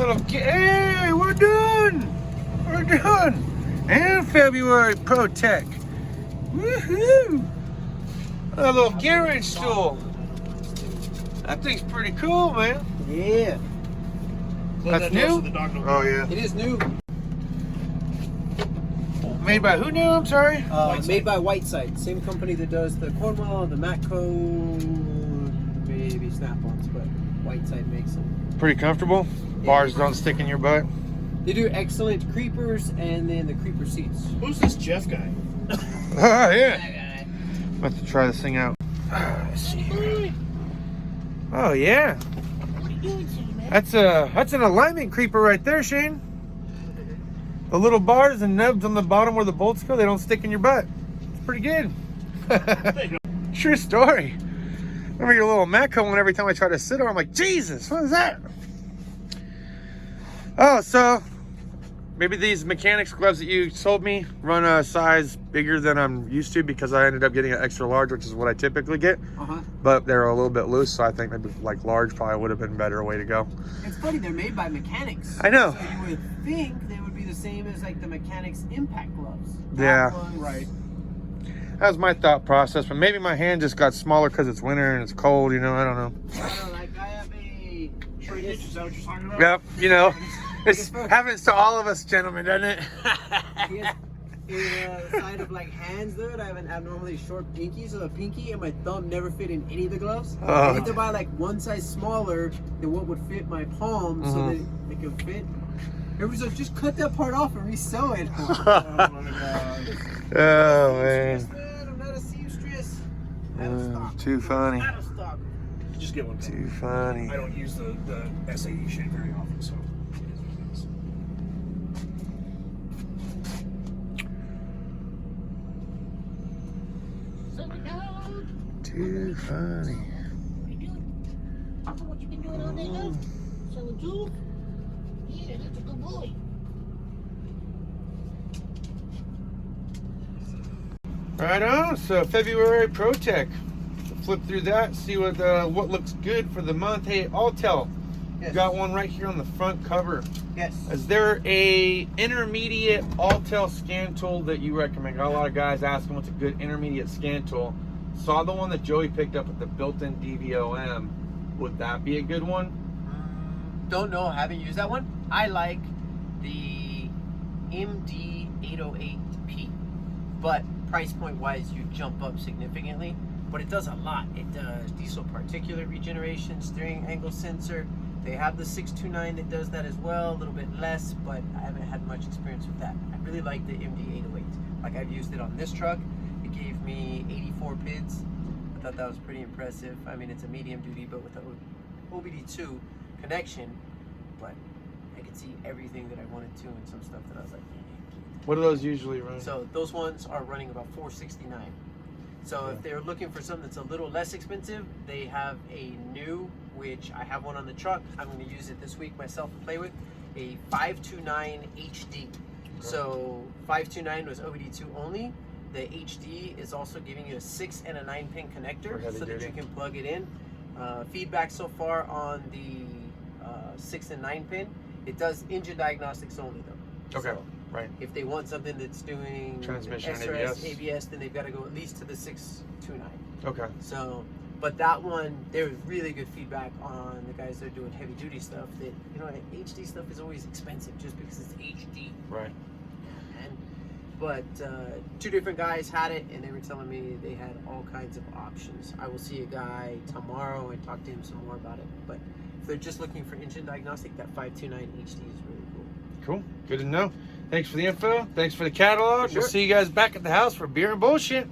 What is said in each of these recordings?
little, hey, we're done. We're done. And February Pro Tech. Woohoo! A little Gearwrench stool. That thing's pretty cool, man. Yeah. That's new? Oh, yeah. It is new. Made by who now? I'm sorry? Made by Whiteside. Same company that does the Cornwall, the Matco, maybe Snap-ons, but Whiteside makes them. Pretty comfortable. Bars don't stick in your butt. They do excellent creepers and then the creeper seats. Who's this Jeff guy? Oh, yeah. I'm about to try this thing out. Let's see here. Oh, yeah. What are you doing, Shane, man? That's an alignment creeper right there, Shane. The little bars and nubs on the bottom where the bolts go, they don't stick in your butt. It's pretty good. True story. Remember your little Matco one, every time I try to sit on, I'm like, Jesus, what is that? Oh, so maybe these mechanics gloves that you sold me run a size bigger than I'm used to because I ended up getting an extra large, which is what I typically get. But they're a little bit loose, so I think maybe like large probably would have been a better way to go. It's funny, they're made by mechanics. I know. So you would think they would be the same as like the mechanics impact gloves. Yeah. Right. That was my thought process, but maybe my hand just got smaller because it's winter and it's cold, you know, I don't know. Like I have a... Shrinkage, is that what you're talking about? Yep, you know, it happens to all of us gentlemen, doesn't it? Inside of like hands though, I have an abnormally short pinky, so the pinky and my thumb never fit in any of the gloves. I need to buy like one size smaller than what would fit my palm so that they can fit. Everybody's like, just cut that part off and re-sew it. Oh my god. Oh man. I'm not a seamstress. Out of stock. Too funny. Out of stock. Just get one. Too funny. I don't use the SAE shit very often, so. Too funny. What are you doing? What you been doing all day now? Selling tools? Yeah, that's a good boy. Right on. So February Pro Tech. Flip through that, see what looks good for the month. Hey, Autel, Yes. got one right here on the front cover. Yes. Is there a intermediate Autel scan tool that you recommend? Got a lot of guys asking what's a good intermediate scan tool. Saw the one that Joey picked up with the built-in DVOM. Would that be a good one? Don't know, haven't used that one. I like the MD808P, but price point wise you jump up significantly, but it does a lot. It does diesel particulate regeneration, steering angle sensor. They have the 629 that does that as well, a little bit less, but I haven't had much experience with that. I really like the MD808. Like I've used it on this truck. It gave me 84 PIDs. I thought that was pretty impressive. I mean, it's a medium duty, but with the OBD2 connection, but I could see everything that I wanted to and some stuff that I was like, What do those usually run? So those ones are running about $469. So if they're looking for something that's a little less expensive, they have a new, which I have one on the truck. I'm going to use it this week myself and play with, a 529 HD. So 529 was OBD2 only. The HD is also giving you a 6 and a 9 pin connector so that you can plug it in. Feedback so far on the 6 and 9 pin, it does engine diagnostics only though. Okay, so right. if they want something that's doing Transmission SRS, ABS, then they've got to go at least to the 629. Okay. So, but that one, there was really good feedback on the guys that are doing heavy duty stuff that, you know, HD stuff is always expensive just because it's HD. Right. But two different guys had it and they were telling me they had all kinds of options. I will see a guy tomorrow and talk to him some more about it. But if they're just looking for engine diagnostic, that 529 HD is really cool. Cool. Good to know. Thanks for the info. Thanks for the catalog. Sure. We'll see you guys back at the house for beer and bullshit.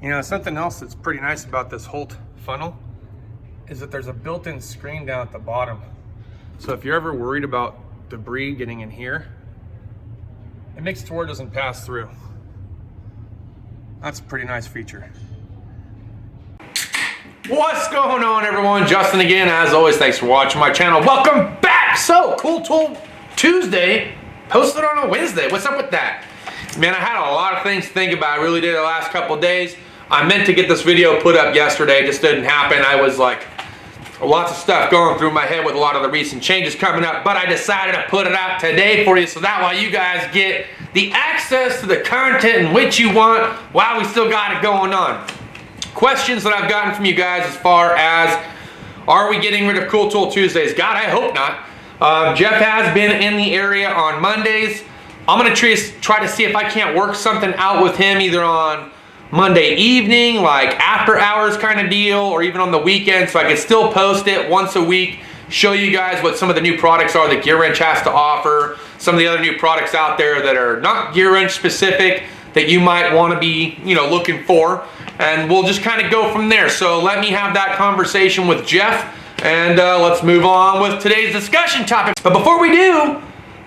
You know, something else that's pretty nice about this Holt funnel is that there's a built-in screen down at the bottom. So if you're ever worried about debris getting in here. It makes it to where it doesn't pass through. That's a pretty nice feature. What's going on, everyone? Justin again. As always, thanks for watching my channel. Welcome back. So, Cool Tool Tuesday, posted on a Wednesday. What's up with that? Man, I had a lot of things to think about. I really did the last couple days. I meant to get this video put up yesterday. It just didn't happen. I was like, lots of stuff going through my head with a lot of the recent changes coming up, but I decided to put it out today for you so that way you guys get the access to the content in which you want while we still got it going on. Questions that I've gotten from you guys as far as, are we getting rid of Cool Tool Tuesdays? God, I hope not. Jeff has been in the area on Mondays. I'm going to try to see if I can't work something out with him either on Monday evening, like after hours kind of deal, or even on the weekend, so I can still post it once a week, show you guys what some of the new products are that Gearwrench has to offer, some of the other new products out there that are not Gearwrench specific that you might want to be, you know, looking for, and we'll just kind of go from there. So let me have that conversation with Jeff, and let's move on with today's discussion topic. But before we do,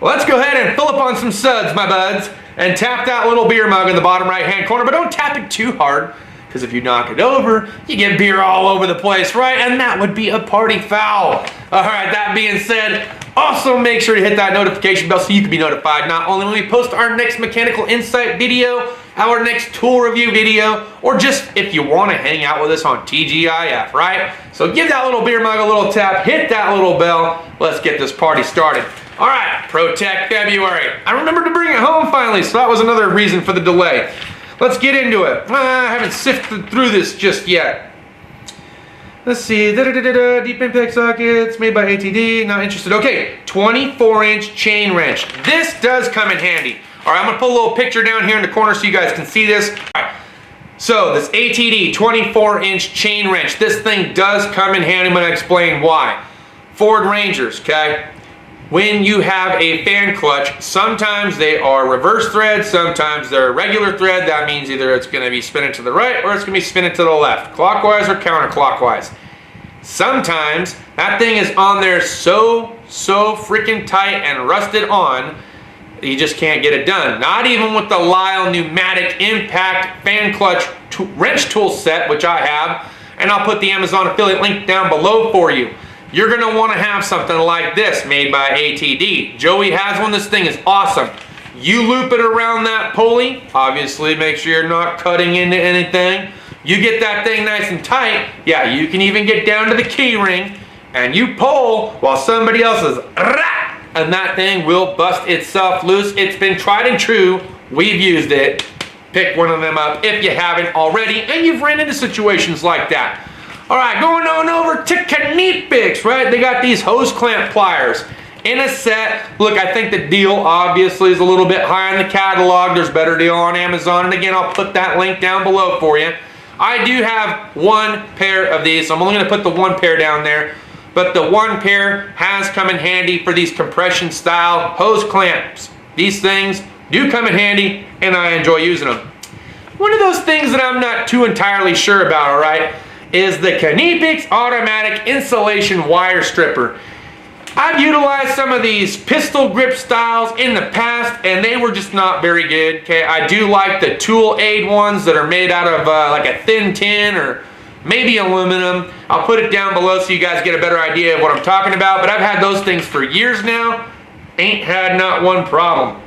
let's go ahead and fill up on some suds, my buds, and tap that little beer mug in the bottom right hand corner, but don't tap it too hard, because if you knock it over, you get beer all over the place, right? And that would be a party foul. All right, that being said, also make sure to hit that notification bell so you can be notified not only when we post our next mechanical insight video, our next tool review video, or just if you want to hang out with us on TGIF, right? So give that little beer mug a little tap, hit that little bell, let's get this party started. All right, ProTech February. I remembered to bring it home finally, so that was another reason for the delay. Let's get into it. I haven't sifted through this just yet. Let's see. Deep impact sockets made by ATD. Not interested. Okay, 24-inch chain wrench. This does come in handy. All right, I'm gonna put a little picture down here in the corner so you guys can see this. All right. So this ATD 24-inch chain wrench, this thing does come in handy. I'm gonna explain why. Ford Rangers, okay? When you have a fan clutch, sometimes they are reverse thread, sometimes they're regular thread. That means either it's going to be spinning to the right or it's going to be spinning to the left, clockwise or counterclockwise. Sometimes that thing is on there so freaking tight and rusted on, you just can't get it done. Not even with the Lyle Pneumatic Impact Fan Clutch Wrench Tool Set, which I have, and I'll put the Amazon affiliate link down below for you. You're going to want to have something like this made by ATD. Joey has one. This thing is awesome. You loop it around that pulley. Obviously, make sure you're not cutting into anything. You get that thing nice and tight. Yeah, you can even get down to the key ring and you pull while somebody else is and that thing will bust itself loose. It's been tried and true. We've used it. Pick one of them up if you haven't already and you've ran into situations like that. All right, going on over to KNIPEX, right? They got these hose clamp pliers in a set. Look, I think the deal obviously is a little bit higher in the catalog. There's a better deal on Amazon. And again, I'll put that link down below for you. I do have one pair of these. So I'm only going to put the one pair down there. But the one pair has come in handy for these compression style hose clamps. These things do come in handy and I enjoy using them. One of those things that I'm not too entirely sure about, all right, is the KNIPEX automatic insulation wire stripper. I've utilized some of these pistol grip styles in the past and they were just not very good. Okay, I do like the tool aid ones that are made out of like a thin tin or maybe aluminum. I'll put it down below so you guys get a better idea of what I'm talking about, but I've had those things for years now. Ain't had not one problem.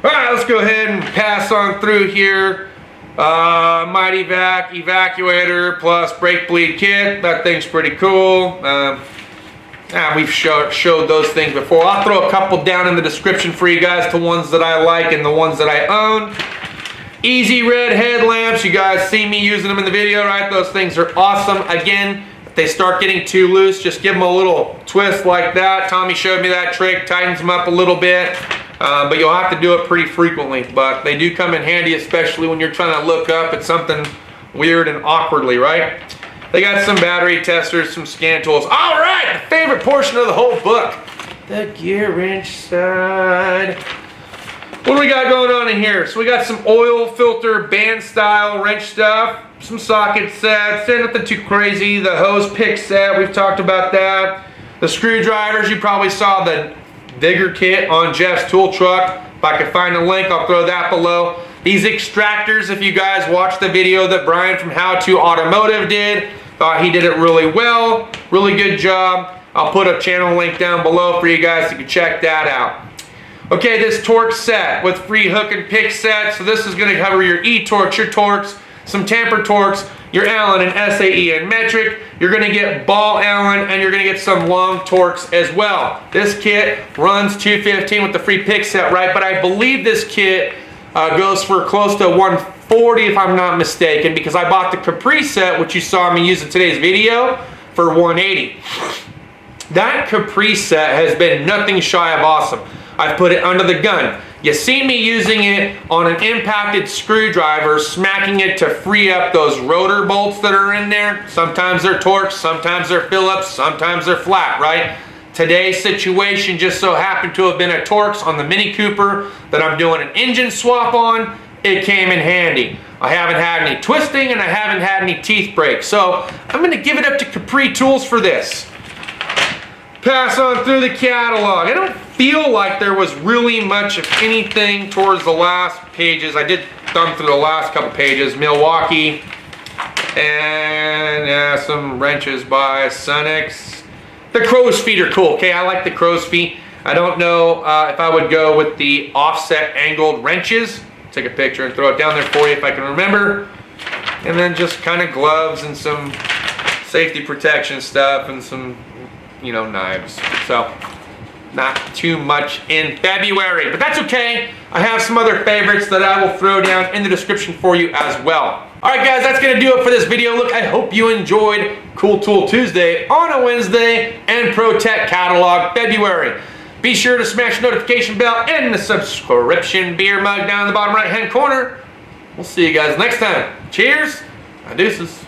All right, let's go ahead and pass on through here. Mityvac Evacuator plus brake bleed kit. That thing's pretty cool. We've showed those things before. I'll throw a couple down in the description for you guys to ones that I like and the ones that I own. Easy red headlamps. You guys see me using them in the video, right? Those things are awesome. Again, if they start getting too loose, just give them a little twist like that. Tommy showed me that trick. Tightens them up a little bit. But you'll have to do it pretty frequently. But they do come in handy, especially when you're trying to look up at something weird and awkwardly, right? They got some battery testers, some scan tools. All right, the favorite portion of the whole book, the Gearwrench side. What do we got going on in here? So we got some oil filter band style wrench stuff, some socket sets, nothing too crazy. The hose pick set, we've talked about that. The screwdrivers, you probably saw the Vigor kit on Jeff's tool truck. If I can find a link, I'll throw that below. These extractors, if you guys watched the video that Brian from How To Automotive did, thought he did it really well. Really good job. I'll put a channel link down below for you guys so you can check that out. Okay, this torque set with free hook and pick set. So this is going to cover your E-torques, your torques, some tamper torques, your Allen and SAE and metric. You're going to get ball Allen and you're going to get some long torques as well. This kit runs 215 with the free pick set, right? But I believe this kit goes for close to 140 if I'm not mistaken, because I bought the Capri set, which you saw me use in today's video, for 180. That Capri set has been nothing shy of awesome. I've put it under the gun. You see me using it on an impacted screwdriver, smacking it to free up those rotor bolts that are in there. Sometimes they're Torx, sometimes they're Phillips, sometimes they're flat, right? Today's situation just so happened to have been a Torx on the Mini Cooper that I'm doing an engine swap on. It came in handy. I haven't had any twisting and I haven't had any teeth breaks. So I'm gonna give it up to Capri Tools for this. Pass on through the catalog. I don't feel like there was really much of anything towards the last pages. I did thumb through the last couple pages. Milwaukee and some wrenches by Sunex. The crow's feet are cool, okay? I like the crow's feet. I don't know if I would go with the offset angled wrenches. Take a picture and throw it down there for you if I can remember. And then just kind of gloves and some safety protection stuff and some, you know, knives. So not too much in February, but that's okay. I have some other favorites that I will throw down in the description for you as well. All right, guys, that's gonna do it for this video. Look, I hope you enjoyed Cool Tool Tuesday on a Wednesday and Pro Tech Catalog February. Be sure to smash the notification bell and the subscription beer mug down in the bottom right-hand corner. We'll see you guys next time. Cheers. Deuces.